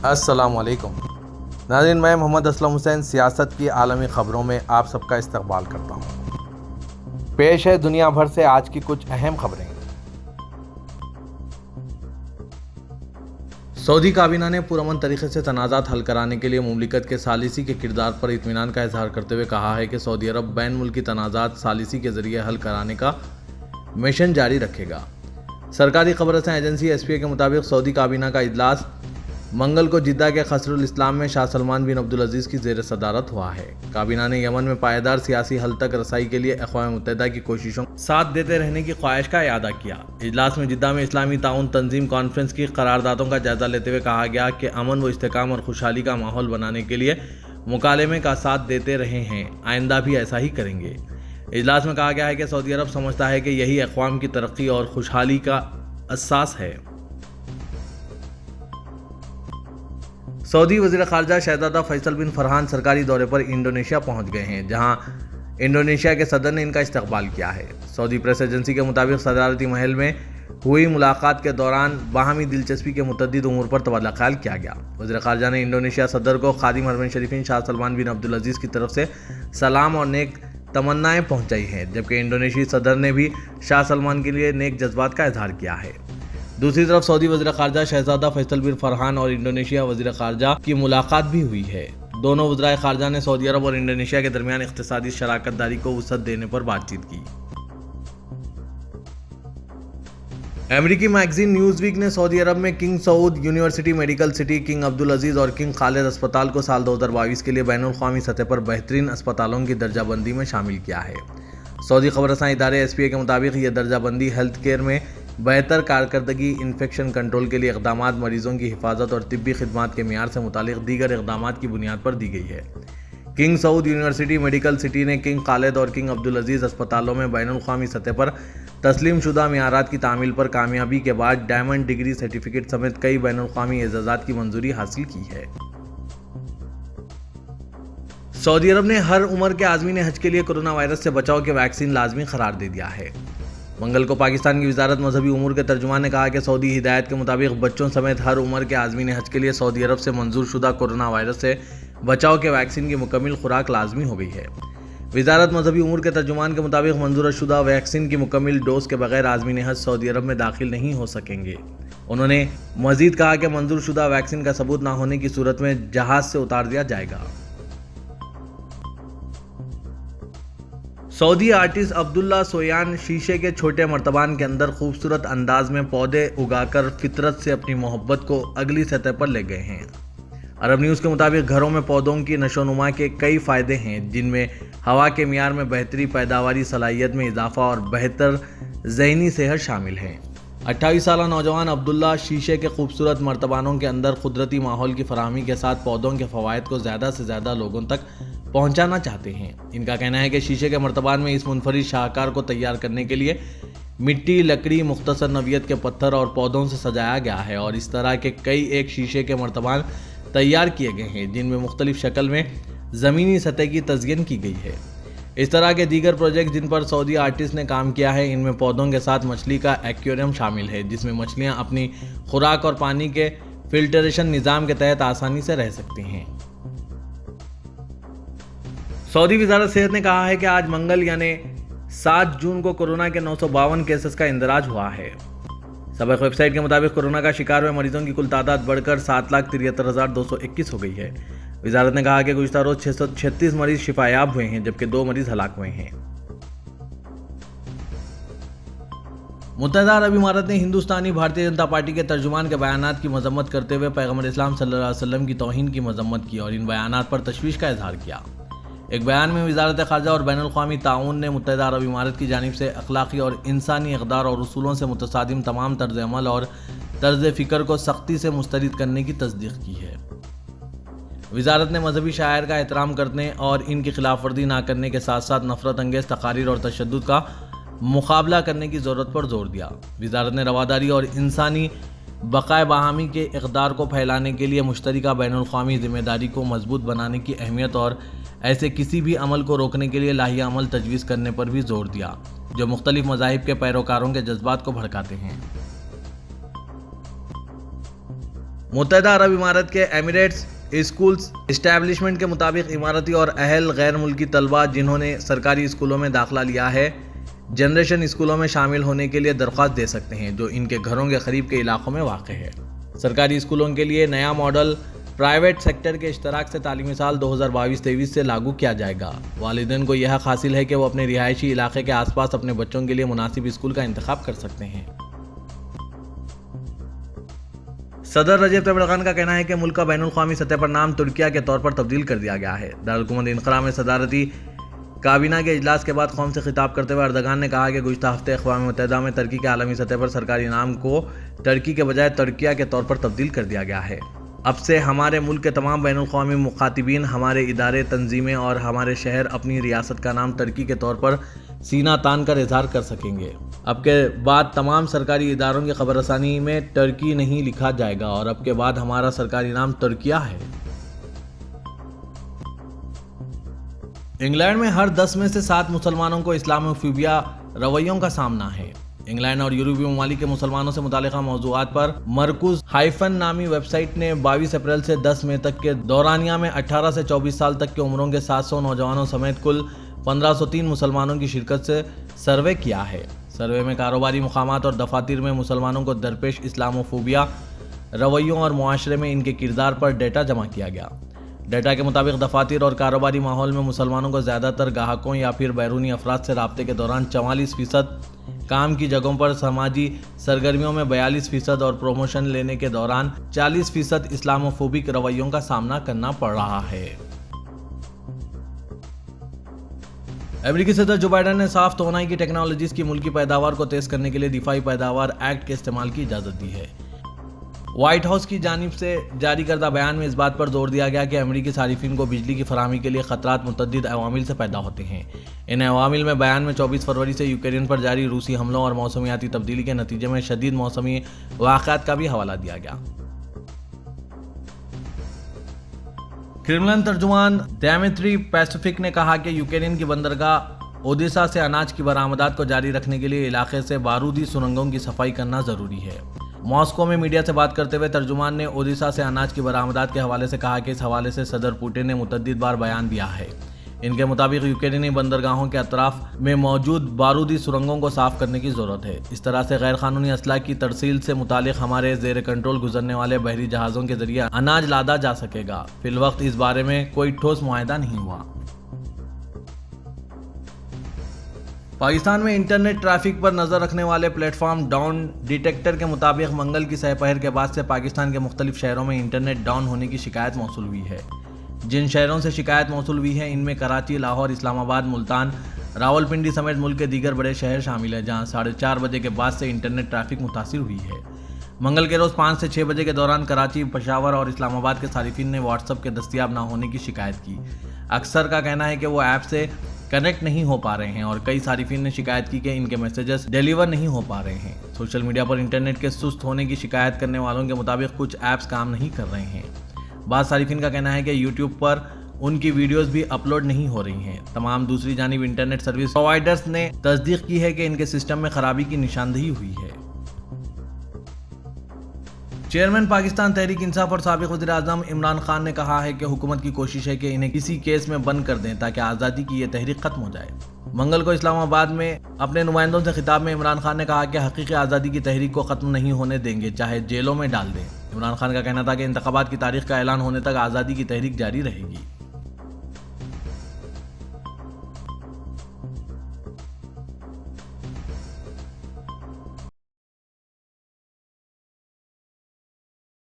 السلام علیکم ناظرین، میں محمد اسلم حسین سیاست کی عالمی خبروں میں آپ سب کا استقبال کرتا ہوں۔ پیش ہے دنیا بھر سے آج کی کچھ اہم خبریں۔ سعودی کابینہ نے پرامن طریقے سے تنازعات حل کرانے کے لیے مملکت کے ثالثی کے کردار پر اطمینان کا اظہار کرتے ہوئے کہا ہے کہ سعودی عرب بین ملکی تنازعات ثالثی کے ذریعے حل کرانے کا مشن جاری رکھے گا۔ سرکاری خبر رساں ایجنسی SPA کے مطابق سعودی کابینہ کا اجلاس منگل کو جدہ کے قصر الاسلام میں شاہ سلمان بن عبدالعزیز کی زیر صدارت ہوا ہے۔ کابینہ نے یمن میں پائیدار سیاسی حل تک رسائی کے لیے اقوام متحدہ کی کوششوں کا ساتھ دیتے رہنے کی خواہش کا اعادہ کیا۔ اجلاس میں جدہ میں اسلامی تعاون تنظیم کانفرنس کی قراردادوں کا جائزہ لیتے ہوئے کہا گیا کہ امن و استحکام اور خوشحالی کا ماحول بنانے کے لیے مکالمے کا ساتھ دیتے رہے ہیں، آئندہ بھی ایسا ہی کریں گے۔ اجلاس میں کہا گیا ہے کہ سعودی عرب سمجھتا ہے کہ یہی اقوام کی ترقی اور خوشحالی کا اساس ہے۔ سعودی وزیر خارجہ شہزادہ فیصل بن فرحان سرکاری دورے پر انڈونیشیا پہنچ گئے ہیں، جہاں انڈونیشیا کے صدر نے ان کا استقبال کیا ہے۔ سعودی پریس ایجنسی کے مطابق صدارتی محل میں ہوئی ملاقات کے دوران باہمی دلچسپی کے متعدد امور پر تبادلہ خیال کیا گیا۔ وزیر خارجہ نے انڈونیشیا صدر کو خادم حرمین شریفین شاہ سلمان بن عبدالعزیز کی طرف سے سلام اور نیک تمنائیں پہنچائی ہیں، جبکہ انڈونیشی صدر نے بھی شاہ سلمان کے لیے نیک جذبات کا اظہار کیا ہے۔ دوسری طرف سعودی وزیر خارجہ شہزادہ فیصل بن فرحان اور انڈونیشیا وزیر خارجہ کی ملاقات بھی ہوئی ہے۔ دونوں وزرائے خارجہ نے سعودی عرب اور انڈونیشیا کے درمیان اقتصادی شراکت داری کو وسعت دینے پر بات چیت کی۔ امریکی میگزین نیوز ویک نے سعودی عرب میں King Saud University Medical City, King Abdulaziz اور کنگ خالد اسپتال کو سال 2022 کے لیے بین الاقوامی سطح پر بہترین اسپتالوں کی درجہ بندی میں شامل کیا ہے۔ سعودی خبر رساں ادارے SPA کے مطابق یہ درجہ بندی ہیلتھ کیئر میں بہتر کارکردگی، انفیکشن کنٹرول کے لیے اقدامات، مریضوں کی حفاظت اور طبی خدمات کے معیار سے متعلق دیگر اقدامات کی بنیاد پر دی گئی ہے۔ King Saud University Medical city نے کنگ خالد اور کنگ عبدالعزیز اسپتالوں میں بین الاقوامی سطح پر تسلیم شدہ معیارات کی تعمیل پر کامیابی کے بعد ڈائمنڈ ڈگری سرٹیفکیٹ سمیت کئی بین الاقوامی اعزازات کی منظوری حاصل کی ہے۔ سعودی عرب نے ہر عمر کے عازمین حج کے لیے کورونا وائرس سے بچاؤ کے ویکسین لازمی قرار دے دیا ہے۔ منگل کو پاکستان کی وزارت مذہبی امور کے ترجمان نے کہا کہ سعودی ہدایت کے مطابق بچوں سمیت ہر عمر کے عازمین حج کے لیے سعودی عرب سے منظور شدہ کورونا وائرس سے بچاؤ کے ویکسین کی مکمل خوراک لازمی ہو گئی ہے۔ وزارت مذہبی امور کے ترجمان کے مطابق منظور شدہ ویکسین کی مکمل ڈوز کے بغیر عازمین حج سعودی عرب میں داخل نہیں ہو سکیں گے۔ انہوں نے مزید کہا کہ منظور شدہ ویکسین کا ثبوت نہ ہونے کی صورت میں جہاز سے اتار دیا جائے گا۔ سعودی آرٹسٹ عبداللہ سویان شیشے کے چھوٹے مرتبان کے اندر خوبصورت انداز میں پودے اگا کر فطرت سے اپنی محبت کو اگلی سطح پر لے گئے ہیں۔ عرب نیوز کے مطابق گھروں میں پودوں کی نشو و نما کے کئی فائدے ہیں، جن میں ہوا کے معیار میں بہتری، پیداواری صلاحیت میں اضافہ اور بہتر ذہنی صحت شامل ہیں۔ 28 سالہ نوجوان عبداللہ شیشے کے خوبصورت مرتبانوں کے اندر قدرتی ماحول کی فراہمی کے ساتھ پودوں کے فوائد کو زیادہ سے زیادہ لوگوں تک پہنچانا چاہتے ہیں۔ ان کا کہنا ہے کہ شیشے کے مرتبان میں اس منفرد شاہکار کو تیار کرنے کے لیے مٹی، لکڑی، مختصر نوعیت کے پتھر اور پودوں سے سجایا گیا ہے اور اس طرح کے کئی ایک شیشے کے مرتبان تیار کیے گئے ہیں، جن میں مختلف شکل میں زمینی سطح کی تزئین کی گئی ہے۔ اس طرح کے دیگر پروجیکٹ جن پر سعودی آرٹسٹ نے کام کیا ہے، ان میں پودوں کے ساتھ مچھلی کا ایکویریم شامل ہے، جس میں مچھلیاں اپنی خوراک اور پانی کے فلٹریشن نظام کے تحت آسانی سے رہ سکتی ہیں۔ سعودی وزارت صحت نے کہا ہے کہ آج منگل یعنی 7 جون کو کورونا کے 952 کیسز کا اندراج ہوا ہے۔ سابق ویب سائٹ کے مطابق کورونا کا شکار ہوئے مریضوں کی کل تعداد بڑھ کر 7,73,221 ہو گئی ہے۔ وزارت نے کہا کہ گزشتہ روز 636 مریض شفا یاب ہوئے ہیں، جبکہ 2 مریض ہلاک ہوئے ہیں۔ متحدہ عرب امارات نے ہندوستانی بھارتیہ جنتا پارٹی کے ترجمان کے بیانات کی مذمت کرتے ہوئے پیغمبر اسلام صلی اللہ علیہ وسلم کی توہین کی مذمت کی اور ان بیانات پر تشویش کا اظہار کیا۔ ایک بیان میں وزارت خارجہ اور بین الاقوامی تعاون نے متحدہ عرب امارات کی جانب سے اخلاقی اور انسانی اقدار اور اصولوں سے متصادم تمام طرز عمل اور طرز فکر کو سختی سے مسترد کرنے کی تصدیق کی ہے۔ وزارت نے مذہبی شعائر کا احترام کرنے اور ان کی خلاف ورزی نہ کرنے کے ساتھ ساتھ نفرت انگیز تقاریر اور تشدد کا مقابلہ کرنے کی ضرورت پر زور دیا۔ وزارت نے رواداری اور انسانی بقائے باہمی کے اقدار کو پھیلانے کے لیے مشترکہ بین الاقوامی ذمہ داری کو مضبوط بنانے کی اہمیت اور ایسے کسی بھی عمل کو روکنے کے لیے لائحہ عمل تجویز کرنے پر بھی زور دیا جو مختلف مذاہب کے پیروکاروں کے جذبات کو بھڑکاتے ہیں۔ متحدہ عرب امارات کے ایمریٹس اسکولز اسٹیبلشمنٹ کے مطابق اماراتی اور اہل غیر ملکی طلبہ جنہوں نے سرکاری اسکولوں میں داخلہ لیا ہے جنریشن اسکولوں میں شامل ہونے کے لیے درخواست دے سکتے ہیں جو ان کے گھروں کے قریب کے علاقوں میں واقع ہے۔ سرکاری اسکولوں کے لیے نیا ماڈل پرائیویٹ سیکٹر کے اشتراک سے تعلیمی سال 2022-23 سے لاگو کیا جائے گا۔ والدین کو یہ حق حاصل ہے کہ وہ اپنے رہائشی علاقے کے آس پاس اپنے بچوں کے لیے مناسب اسکول کا انتخاب کر سکتے ہیں۔ صدر رجب طیب ایردوان کا کہنا ہے کہ ملک کا بین الاقوامی سطح پر نام ترکیہ کے طور پر تبدیل کر دیا گیا ہے۔ دارالحکومت انقرہ میں صدارتی کابینہ کے اجلاس کے بعد قوم سے خطاب کرتے ہوئے ایردوان نے کہا کہ گزشتہ ہفتے اقوام متحدہ میں ترکی کے عالمی سطح پر سرکاری نام کو ترکی کے بجائے ترکیہ کے طور پر تبدیل کر دیا گیا ہے۔ اب سے ہمارے ملک کے تمام بین الاقوامی مخاطبین، ہمارے ادارے، تنظیمیں اور ہمارے شہر اپنی ریاست کا نام ترکی کے طور پر سینہ تان کر اظہار کر سکیں گے۔ اب کے بعد تمام سرکاری اداروں کی خبر رسانی میں ترکی نہیں لکھا جائے گا اور اب کے بعد ہمارا سرکاری نام ترکیہ ہے۔ انگلینڈ میں ہر 10 میں سے 7 مسلمانوں کو اسلاموفوبیا رویوں کا سامنا ہے۔ انگلینڈ اور یورپی ممالک کے مسلمانوں سے متعلقہ موضوعات پر مرکوز ہائفن نامی ویب سائٹ نے 22 اپریل سے 10 مئی تک کے دورانیہ میں 18 سے 24 سال تک کی عمروں کے 700 نوجوانوں سمیت کل 1503 مسلمانوں کی شرکت سے سروے کیا ہے۔ سروے میں کاروباری مقامات اور دفاتر میں مسلمانوں کو درپیش اسلاموفوبیا رویوں اور معاشرے میں ان کے کردار پر ڈیٹا جمع کیا گیا۔ ڈیٹا کے مطابق دفاتر اور کاروباری ماحول میں مسلمانوں کو زیادہ تر گاہکوں یا پھر بیرونی افراد سے رابطے کے دوران 44%، کام کی جگہوں پر سماجی سرگرمیوں میں 42% اور پروموشن لینے کے دوران 40% اسلاموفوبک رویوں کا سامنا کرنا پڑ رہا ہے۔ امریکی صدر جو بائیڈن نے صاف توانائی کی ٹیکنالوجیز کی ملکی پیداوار کو تیز کرنے کے لیے دفاعی پیداوار ایکٹ کے استعمال کی اجازت دی ہے۔ وائٹ ہاؤس کی جانب سے جاری کردہ بیان میں اس بات پر زور دیا گیا کہ امریکی صارفین کو بجلی کی فراہمی کے لیے خطرات متعدد عوامل سے پیدا ہوتے ہیں۔ ان عوامل میں بیان میں 24 فروری سے یوکرین پر جاری روسی حملوں اور موسمیاتی تبدیلی کے نتیجے میں شدید موسمی واقعات کا بھی حوالہ دیا گیا۔ کرملن ترجمان دیمیتری پیسکوف نے کہا کہ یوکرین کی بندرگاہ اودیسا سے اناج کی برآمدات کو جاری رکھنے کے لیے علاقے سے بارودی سرنگوں کی صفائی کرنا ضروری ہے۔ ماسکو میں میڈیا سے بات کرتے ہوئے ترجمان نے اودیسا سے اناج کی برآمدات کے حوالے سے کہا کہ اس حوالے سے صدر پوٹن نے متعدد بار بیان دیا ہے۔ ان کے مطابق یوکرینی بندرگاہوں کے اطراف میں موجود بارودی سرنگوں کو صاف کرنے کی ضرورت ہے۔ اس طرح سے غیر قانونی اسلحہ کی ترسیل سے متعلق ہمارے زیر کنٹرول گزرنے والے بحری جہازوں کے ذریعے اناج لادا جا سکے گا۔ فی الوقت اس بارے میں کوئی ٹھوس معاہدہ نہیں ہوا۔ پاکستان میں انٹرنیٹ ٹریفک پر نظر رکھنے والے پلیٹ فارم ڈاؤن ڈیٹیکٹر کے مطابق منگل کی سہ پہر کے بعد سے پاکستان کے مختلف شہروں میں انٹرنیٹ ڈاؤن ہونے کی شکایت موصول ہوئی ہے۔ جن شہروں سے شکایت موصول ہوئی ہے ان میں کراچی، لاہور، اسلام آباد، ملتان، راولپنڈی سمیت ملک کے دیگر بڑے شہر شامل ہیں جہاں 4:30 بجے کے بعد سے انٹرنیٹ ٹریفک متاثر ہوئی ہے۔ منگل کے روز 5 سے 6 بجے کے دوران کراچی، پشاور اور اسلام آباد کے صارفین نے واٹس ایپ کے دستیاب نہ ہونے کی شکایت کی۔ اکثر کا کہنا ہے کہ وہ ایپ سے کنیکٹ نہیں ہو پا رہے ہیں اور کئی صارفین نے شکایت کی کہ ان کے میسیجز ڈیلیور نہیں ہو پا رہے ہیں۔ سوشل میڈیا پر انٹرنیٹ کے سست ہونے کی شکایت کرنے والوں کے مطابق کچھ ایپس کام نہیں کر رہے ہیں۔ بعض صارفین کا کہنا ہے کہ یوٹیوب پر ان کی ویڈیوز بھی اپلوڈ نہیں ہو رہی ہیں۔ تمام دوسری جانب انٹرنیٹ سروس پرووائڈرز نے تصدیق کی ہے کہ ان کے سسٹم میں خرابی کی نشاندہی ہوئی ہے۔ چیئرمین پاکستان تحریک انصاف اور سابق وزیر اعظم عمران خان نے کہا ہے کہ حکومت کی کوشش ہے کہ انہیں کسی کیس میں بند کر دیں تاکہ آزادی کی یہ تحریک ختم ہو جائے۔ منگل کو اسلام آباد میں اپنے نمائندوں سے خطاب میں عمران خان نے کہا کہ حقیقی آزادی کی تحریک کو ختم نہیں ہونے دیں گے، چاہے جیلوں میں ڈال دیں۔ عمران خان کا کہنا تھا کہ انتخابات کی تاریخ کا اعلان ہونے تک آزادی کی تحریک جاری رہے گی۔